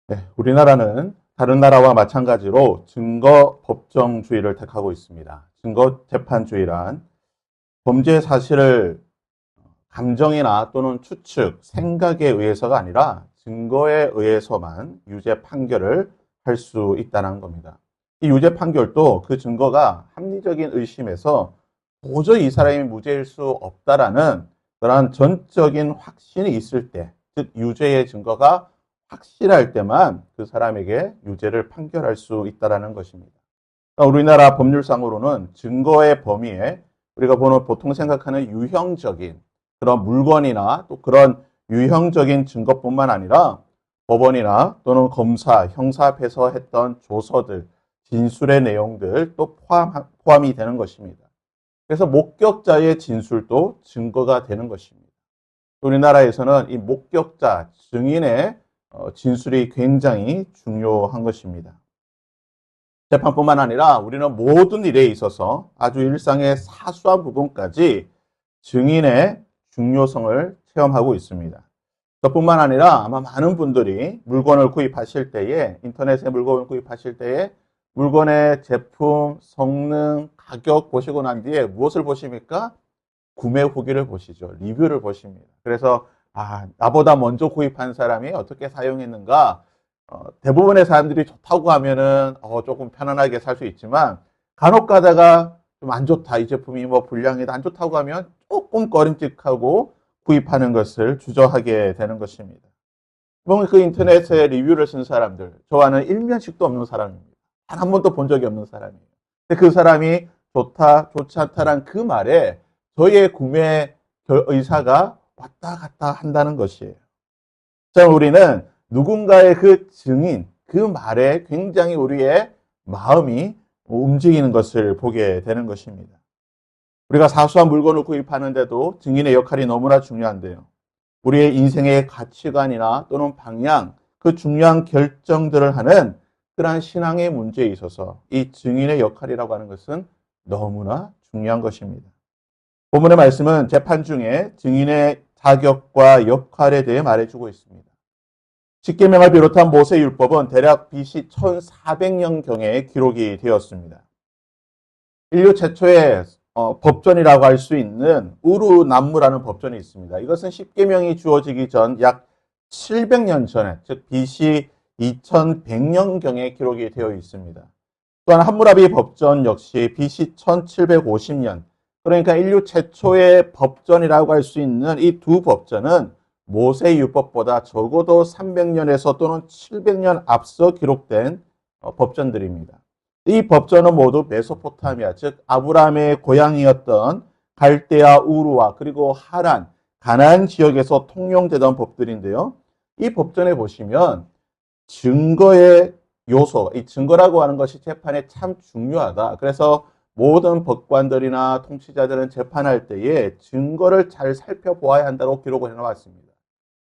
네, 우리나라는 다른 나라와 마찬가지로 증거 법정주의를 택하고 있습니다. 증거 재판주의란 범죄 사실을 감정이나 또는 추측, 생각에 의해서가 아니라 증거에 의해서만 유죄 판결을 할 수 있다는 겁니다. 이 유죄 판결도 그 증거가 합리적인 의심에서 도저히 이 사람이 무죄일 수 없다라는 그러한 전적인 확신이 있을 때, 즉 유죄의 증거가 확실할 때만 그 사람에게 유죄를 판결할 수 있다는 것입니다. 그러니까 우리나라 법률상으로는 증거의 범위에 우리가 보통 생각하는 유형적인 그런 물건이나 또 그런 유형적인 증거뿐만 아니라 법원이나 또는 검사, 형사 앞에서 했던 조서들, 진술의 내용들 또 포함이 되는 것입니다. 그래서 목격자의 진술도 증거가 되는 것입니다. 우리나라에서는 이 목격자, 증인의 진술이 굉장히 중요한 것입니다. 재판뿐만 아니라 우리는 모든 일에 있어서 아주 일상의 사소한 부분까지 증인의 중요성을 체험하고 있습니다. 그뿐만 아니라 아마 많은 분들이 물건을 구입하실 때에, 인터넷에 물건을 구입하실 때에 물건의 제품, 성능, 가격 보시고 난 뒤에 무엇을 보십니까? 구매 후기를 보시죠. 리뷰를 보십니다. 그래서 나보다 먼저 구입한 사람이 어떻게 사용했는가? 대부분의 사람들이 좋다고 하면은 조금 편안하게 살 수 있지만 간혹 가다가 좀 안 좋다, 이 제품이 뭐 불량이 안 좋다고 하면 조금 꺼림칙하고 구입하는 것을 주저하게 되는 것입니다. 그 인터넷에 리뷰를 쓴 사람들, 저와는 일면식도 없는 사람입니다. 단 한 번도 본 적이 없는 사람이에요. 근데 그 사람이 좋다, 좋지 않다란 그 말에 저희의 구매 의사가 왔다 갔다 한다는 것이에요. 자, 우리는 누군가의 그 증인, 그 말에 굉장히 우리의 마음이 움직이는 것을 보게 되는 것입니다. 우리가 사소한 물건을 구입하는데도 증인의 역할이 너무나 중요한데요. 우리의 인생의 가치관이나 또는 방향, 그 중요한 결정들을 하는 그러한 신앙의 문제에 있어서 이 증인의 역할이라고 하는 것은 너무나 중요한 것입니다. 본문의 말씀은 재판 중에 증인의 자격과 역할에 대해 말해주고 있습니다. 십계명을 비롯한 모세율법은 대략 BC 1400년경에 기록이 되었습니다. 인류 최초의 법전이라고 할 수 있는 우루남무라는 법전이 있습니다. 이것은 십계명이 주어지기 전 약 700년 전에, 즉 BC 2100년경에 기록이 되어 있습니다. 또한 함무라비 법전 역시 BC 1750년, 그러니까 인류 최초의 법전이라고 할 수 있는 이 두 법전은 모세율법보다 적어도 300년에서 또는 700년 앞서 기록된 법전들입니다. 이 법전은 모두 메소포타미아, 즉 아브라함의 고향이었던 갈대아 우르와 그리고 하란, 가나안 지역에서 통용되던 법들인데요. 이 법전에 보시면 증거의 요소, 이 증거라고 하는 것이 재판에 참 중요하다. 그래서 모든 법관들이나 통치자들은 재판할 때에 증거를 잘 살펴보아야 한다고 기록을 해놓았습니다.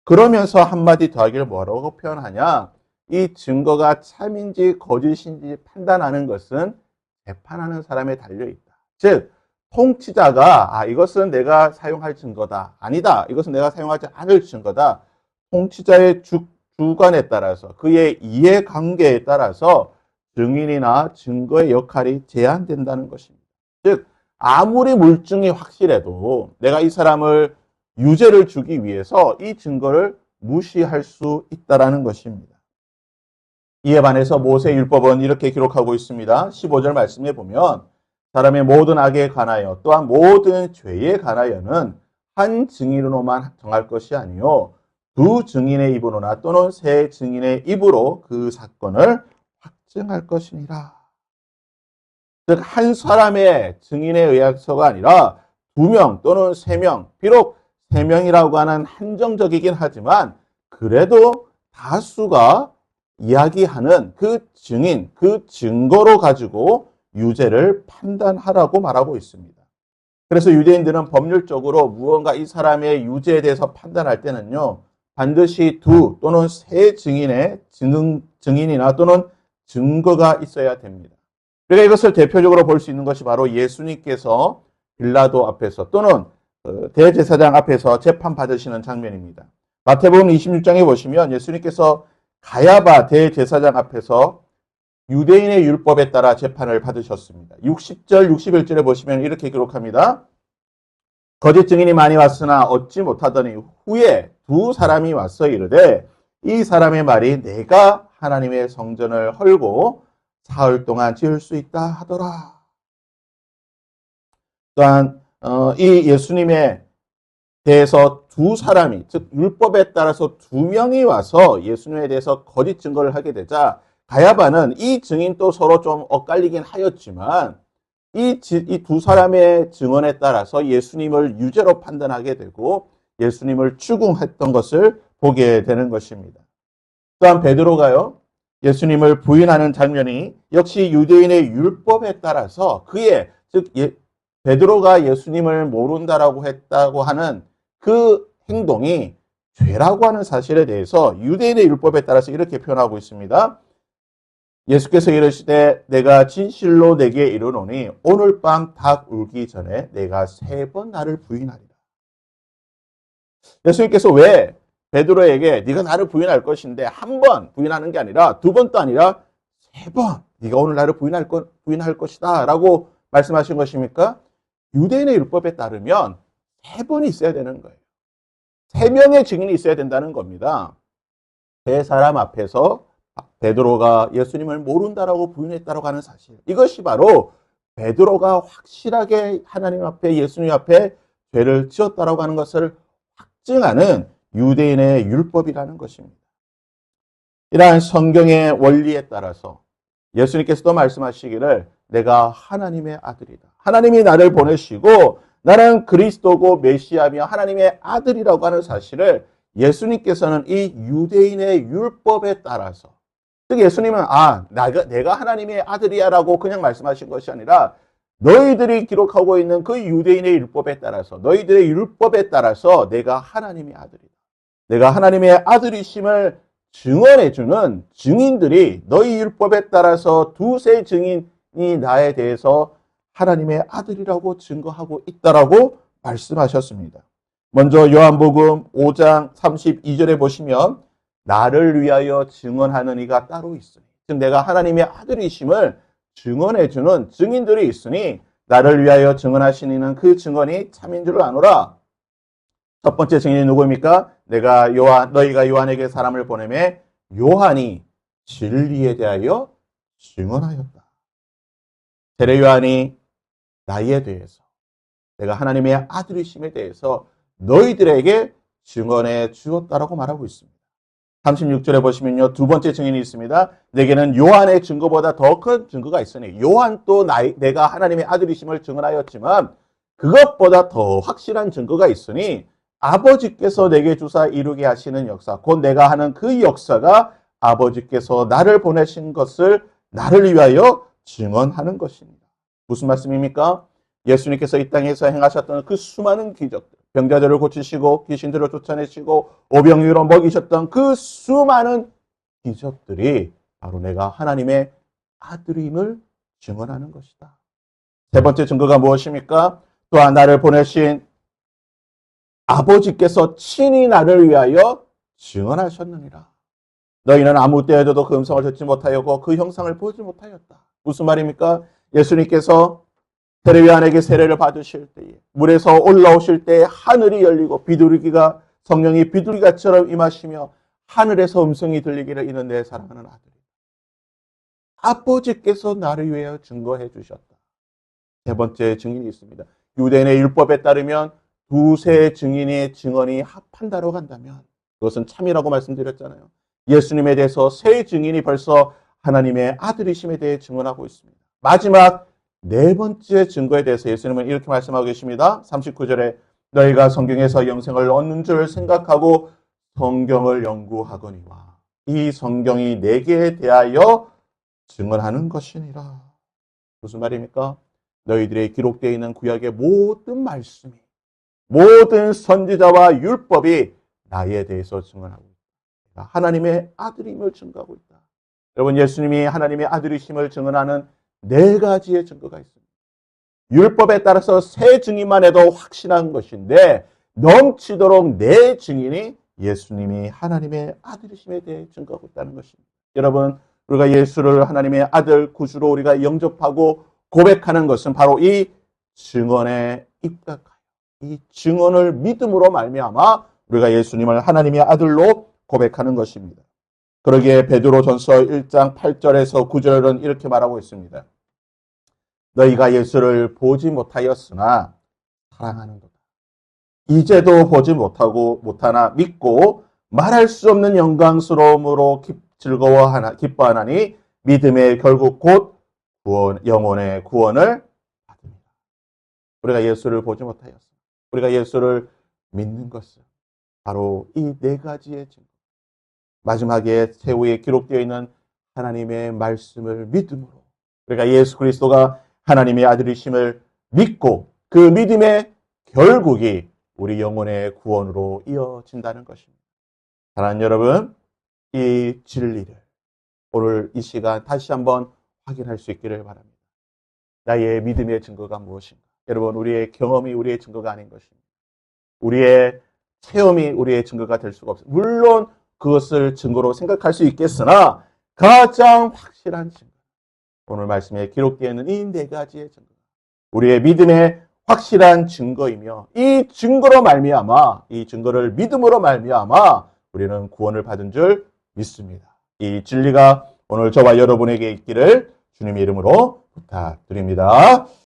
그러면서 한마디 더 하기를 뭐라고 표현하냐? 이 증거가 참인지 거짓인지 판단하는 것은 재판하는 사람에 달려있다. 즉, 통치자가 이것은 내가 사용할 증거다. 아니다. 이것은 내가 사용하지 않을 증거다. 통치자의 주관에 따라서 그의 이해관계에 따라서 증인이나 증거의 역할이 제한된다는 것입니다. 즉, 아무리 물증이 확실해도 내가 이 사람을 유죄를 주기 위해서 이 증거를 무시할 수 있다는 것입니다. 이에 반해서 모세율법은 이렇게 기록하고 있습니다. 15절 말씀에 보면 사람의 모든 악에 관하여 또한 모든 죄에 관하여는 한 증인으로만 정할 것이 아니요 두 증인의 입으로나 또는 세 증인의 입으로 그 사건을 확증할 것이니라. 즉 한 사람의 증인에 의해서가 아니라 2명 또는 3명, 비록 3명이라고 하는 한정적이긴 하지만 그래도 다수가 이야기하는 그 증인, 그 증거로 가지고 유죄를 판단하라고 말하고 있습니다. 그래서 유대인들은 법률적으로 무언가 이 사람의 유죄에 대해서 판단할 때는요, 반드시 2 또는 3 증인의 증인이나 또는 증거가 있어야 됩니다. 우리가 이것을 대표적으로 볼 수 있는 것이 바로 예수님께서 빌라도 앞에서 또는 대제사장 앞에서 재판받으시는 장면입니다. 마태복음 26장에 보시면 예수님께서 가야바 대제사장 앞에서 유대인의 율법에 따라 재판을 받으셨습니다. 60절, 61절에 보시면 이렇게 기록합니다. 거짓 증인이 많이 왔으나 얻지 못하더니 후에 두 사람이 와서 이르되 이 사람의 말이 내가 하나님의 성전을 헐고 사흘 동안 지을 수 있다 하더라. 또한 이 예수님에 대해서 두 사람이, 즉 율법에 따라서 두 명이 와서 예수님에 대해서 거짓 증거를 하게 되자 가야바는 이 증인도 서로 좀 엇갈리긴 하였지만 이 두 사람의 증언에 따라서 예수님을 유죄로 판단하게 되고 예수님을 추궁했던 것을 보게 되는 것입니다. 또한 베드로가요, 예수님을 부인하는 장면이 역시 유대인의 율법에 따라서 그의, 즉 베드로가 예수님을 모른다라고 했다고 하는 그 행동이 죄라고 하는 사실에 대해서 유대인의 율법에 따라서 이렇게 표현하고 있습니다. 예수께서 이르시되 내가 진실로 내게 이르노니 오늘 밤 닭 울기 전에 내가 3번 나를 부인하리라. 예수님께서 왜 베드로에게 네가 나를 부인할 것인데 한 번 부인하는 게 아니라 두 번도 아니라 3번 네가 오늘 나를 부인할 것이다 라고 말씀하신 것입니까? 유대인의 율법에 따르면 3번이 있어야 되는 거예요. 3명의 증인이 있어야 된다는 겁니다. 세 사람 앞에서 베드로가 예수님을 모른다라고 부인했다라고 하는 사실. 이것이 바로 베드로가 확실하게 하나님 앞에 예수님 앞에 죄를 지었다라고 하는 것을 확증하는 유대인의 율법이라는 것입니다. 이러한 성경의 원리에 따라서 예수님께서도 말씀하시기를 내가 하나님의 아들이다. 하나님이 나를 보내시고 나는 그리스도고 메시아며 하나님의 아들이라고 하는 사실을 예수님께서는 이 유대인의 율법에 따라서, 즉 예수님은 내가 하나님의 아들이야 라고 그냥 말씀하신 것이 아니라 너희들이 기록하고 있는 그 유대인의 율법에 따라서, 너희들의 율법에 따라서 내가 하나님의 아들이다. 내가 하나님의 아들이심을 증언해주는 증인들이 너희 율법에 따라서 두세 증인이 나에 대해서 하나님의 아들이라고 증거하고 있다라고 말씀하셨습니다. 먼저 요한복음 5장 32절에 보시면 나를 위하여 증언하는 이가 따로 있으니, 즉 내가 하나님의 아들이심을 증언해주는 증인들이 있으니 나를 위하여 증언하신 이는 그 증언이 참인 줄 아노라. 첫 번째 증인이 누구입니까? 너희가 요한에게 사람을 보내매 요한이 진리에 대하여 증언하였다. 세례 요한이 나에 대해서, 내가 하나님의 아들이심에 대해서 너희들에게 증언해 주었다라고 말하고 있습니다. 36절에 보시면요, 두 번째 증인이 있습니다. 내게는 요한의 증거보다 더 큰 증거가 있으니, 요한도 내가 하나님의 아들이심을 증언하였지만 그것보다 더 확실한 증거가 있으니 아버지께서 내게 주사 이루게 하시는 역사, 곧 내가 하는 그 역사가 아버지께서 나를 보내신 것을 나를 위하여 증언하는 것입니다. 무슨 말씀입니까? 예수님께서 이 땅에서 행하셨던 그 수많은 기적들, 병자들을 고치시고 귀신들을 쫓아내시고 오병이로 먹이셨던 그 수많은 기적들이 바로 내가 하나님의 아들임을 증언하는 것이다. 세 번째 증거가 무엇입니까? 또한 나를 보내신 아버지께서 친히 나를 위하여 증언하셨느니라. 너희는 아무 때에도 그 음성을 듣지 못하였고 그 형상을 보지 못하였다. 무슨 말입니까? 예수님께서 세례 요한에게 세례를 받으실 때에 물에서 올라오실 때에 하늘이 열리고 비둘기가, 성령이 비둘기같처럼 임하시며 하늘에서 음성이 들리기를 이는 내 사랑하는 아들이다. 아버지께서 나를 위하여 증거해 주셨다. 세 번째 증인이 있습니다. 유대인의 율법에 따르면 두세 증인의 증언이 합한다로 간다면 그것은 참이라고 말씀드렸잖아요. 예수님에 대해서 세 증인이 벌써 하나님의 아들이심에 대해 증언하고 있습니다. 마지막 네 번째 증거에 대해서 예수님은 이렇게 말씀하고 계십니다. 39절에 너희가 성경에서 영생을 얻는 줄 생각하고 성경을 연구하거니와 이 성경이 내게 대하여 증언하는 것이니라. 무슨 말입니까? 너희들의 기록되어 있는 구약의 모든 말씀이, 모든 선지자와 율법이 나에 대해서 증언하고 있다. 하나님의 아들임을 증거하고 있다. 여러분, 예수님이 하나님의 아들이심을 증언하는 네 가지의 증거가 있습니다. 율법에 따라서 세 증인만 해도 확신한 것인데 넘치도록 네 증인이 예수님이 하나님의 아들이심에 대해 증거하고 있다는 것입니다. 여러분, 우리가 예수를 하나님의 아들 구주로 우리가 영접하고 고백하는 것은 바로 이 증언에 입각하여 이 증언을 믿음으로 말미암아 우리가 예수님을 하나님의 아들로 고백하는 것입니다. 그러기에 베드로전서 1장 8절에서 9절은 이렇게 말하고 있습니다. 너희가 예수를 보지 못하였으나 사랑하는도다. 이제도 보지 못하나 믿고 말할 수 없는 영광스러움으로 기뻐하나니 믿음의 결국 곧 영혼의 구원을 받습니다. 우리가 예수를 보지 못하였으나 우리가 예수를 믿는 것은 바로 이 네 가지의 증거. 마지막에 세후에 기록되어 있는 하나님의 말씀을 믿음으로 우리가 예수 그리스도가 하나님의 아들이심을 믿고 그 믿음의 결국이 우리 영혼의 구원으로 이어진다는 것입니다. 사랑하는 여러분, 이 진리를 오늘 이 시간 다시 한번 확인할 수 있기를 바랍니다. 나의 믿음의 증거가 무엇인가? 여러분, 우리의 경험이 우리의 증거가 아닌 것입니다. 우리의 체험이 우리의 증거가 될 수가 없습니다. 물론 그것을 증거로 생각할 수 있겠으나 가장 확실한 증거, 오늘 말씀에 기록되어 있는 이 네 가지의 증거, 우리의 믿음의 확실한 증거이며 이 증거로 말미암아 이 증거를 믿음으로 말미암아 우리는 구원을 받은 줄 믿습니다. 이 진리가 오늘 저와 여러분에게 있기를 주님의 이름으로 부탁드립니다.